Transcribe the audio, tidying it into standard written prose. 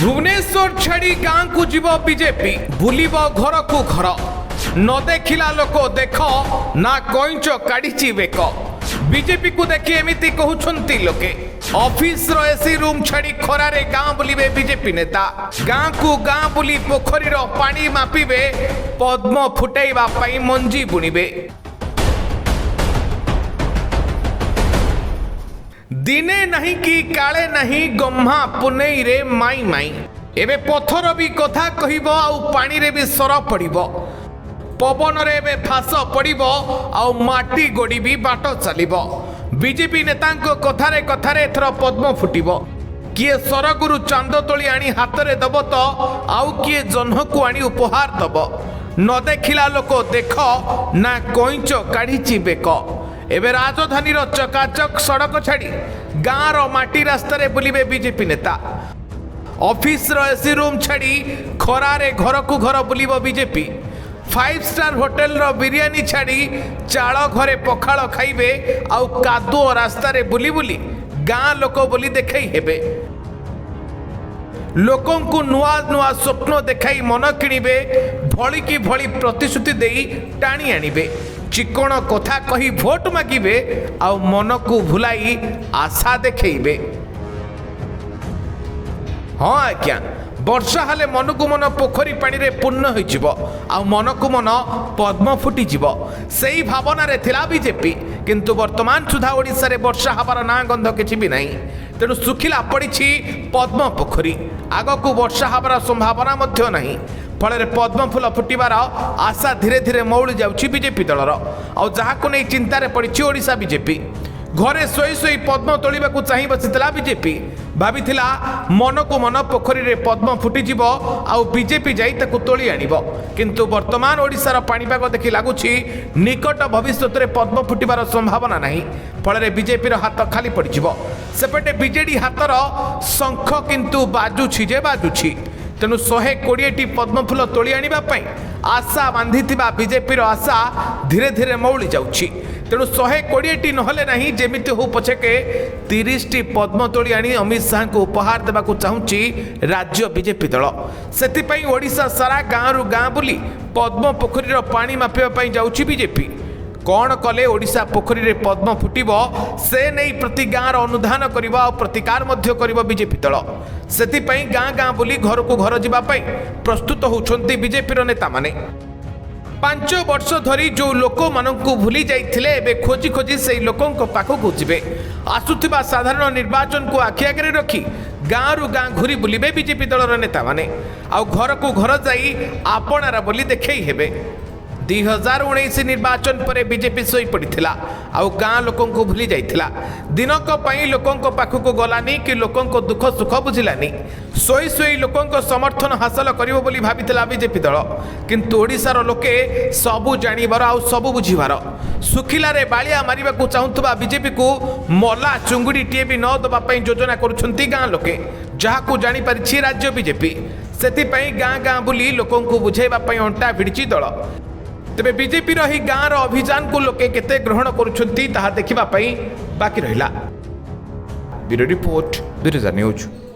भुवनेश्वर छाड़ी गाँ को जीव बीजेपी बुलिब घर को घर न देखिला लोक देख ना कईच काढ़ी बेक बीजेपी को देखी एमती कहते लोके ऑफिस रो एसी रूम छाड़ी खरारे गाँ बुलिबे बीजेपी नेता गाँ को गाँ बुली पोखरीर पानी मापिबे पद्म फुटाइबा पई मंजी बुणिबे दिने नहीं कि काले नहीं गम्हा पुनई रे माई माई एबे पथर भी कथा कहिब आउ पानी रे भी सर पड़िब पवन रे एबे फास पड़िब आउ माटी गोड़ी भी बाट चलिब बीजेपी नेतांको कथारे कथारे एथर पद्म फुटिब किए सरगुरु चांद तोली आनी हाथ रे दब तो आउ किए जह्न को आनी उपहार दब न देखिला लोक देख ना कईच काढ़ी बेक एबे राजधानी चकाचक सड़क छाड़ी गाँव माटी रास्तार बुलिबे बीजेपी नेता ऑफिस एसी रूम छाड़ी खरारे घर को घर बुलिब बीजेपी 5 स्टार होटेल रो बिरियानी छाड़ी चाल घरे पखाल खाइबे आउ कादुओ रास्तार बुली बुली गाँ लोक बोली देखई हेबे लोकों को नुआ नुआ स्वप्न देखाई मन किणिबे भली की भली प्रतिश्रुति देई टाणी आनिबे चिकण कथा कही भोट मागिबे आउ मन को भुलाई आशा देखइबे। हाँ आज्ञा वर्षा हेले मन को मन पोखरी पानी रे पूर्ण होइजिवो आउ मन को मन पद्म फुटिजिवो सेही भावना रे थिला बीजेपी किंतु वर्तमान सुधा ओडिसा रे वर्षा हबार ना गंध किछि भी नाही तेणु सुखिला पड़िछि पद्म पोखरी आगकू वर्षा हबार संभावना मध्य नाही फल पद्म फूल फुटबार आशा धीरे धीरे मौली जाउछि बीजेपी दलर आ जहाको नै चिंतार पड़िछि ओडिशा बीजेपी घरे सोई सोई पद्म तोलिबाकू चाहि बसितला बीजेपी भाबिथिला मन को मन पोखरी रे पद्म फुटिजिवो आउ बीजेपी जाई ताकू तोली आनिबो किंतु वर्तमान ओडिशार पाणीपाग देखि लागुछि निकट भविष्यत रे पद्म फुटिबार संभावना नाही फल बीजेपी हाथ खाली पड़िजिवो सेपटे बीजेडी हाथर शंख किंतु बाजुछि जे बाजुछि तेणु 120टी पद्मफूल तोली आनिबा आशा बांधी बीजेपी आशा धीरे धीरे मौली जाउछि तेणु 120टी नहले नहीं जेमिति हो पछेके 30टी पद्म तोली आनी अमित शाह को उपहार देवा चाहूँगी राज्य बीजेपी दल से ओडिशा सारा गाँव रु गाँ बुली पद्म पोखरीर पानी मापिबा जाउछि बीजेपी कौन कले ओडिशा पोखरी रे पद्म फुटिब से नहीं प्रति गाँव अनुधान करिबा और प्रतिकार मध्य करिबा बीजेपी दल सेतिपई गाँ गाँ बुली घर को घर जिबापई प्रस्तुत होउछन्ती बीजेपी नेता माने 5 वर्ष धरी जो लोक मानकू भूली जाइथिले एबे खोजी खोजी से लोकों पाखक जिबे आसुथिबा साधारण निर्वाचन को आखि आगे रखी गाँ रु गाँ घूरी बुलिबे बीजेपी दलर नेता माने आ घर को घर जाई आपणारा बोली देखई हेबे 2019 निर्वाचन पर बीजेपी सोई पड़िथिला आउ गाँ लोकों को भूली जाइथिला दिनक पई लोकों को पाखक गलानी कि लोकों को दुख सुख बुझिलानी सोई सोई लोकों को समर्थन हासिल करिवो बोली भाबिथिला बीजेपी दल किंतु ओडिसार लोके सबु जानिबार आउ सबु बुझिबार सुखिला रे बालिया मारिबा को चाहुतबा बीजेपी को मला चुंगुडी टीए भी न दबा पई योजना करूछंती गाँ लोके जहाकू जानि परिछि राज्य बीजेपी सेति पई गाँ गाँ बुली लोकों को बुझाइबा पई अंटा भिड़िछि दल तेबे बीजेपी रही गाँव अभियान को लोके केते ग्रहण करुछंती ताहा देखिबा पई बाकी रहिला। Bureau report Biraja news.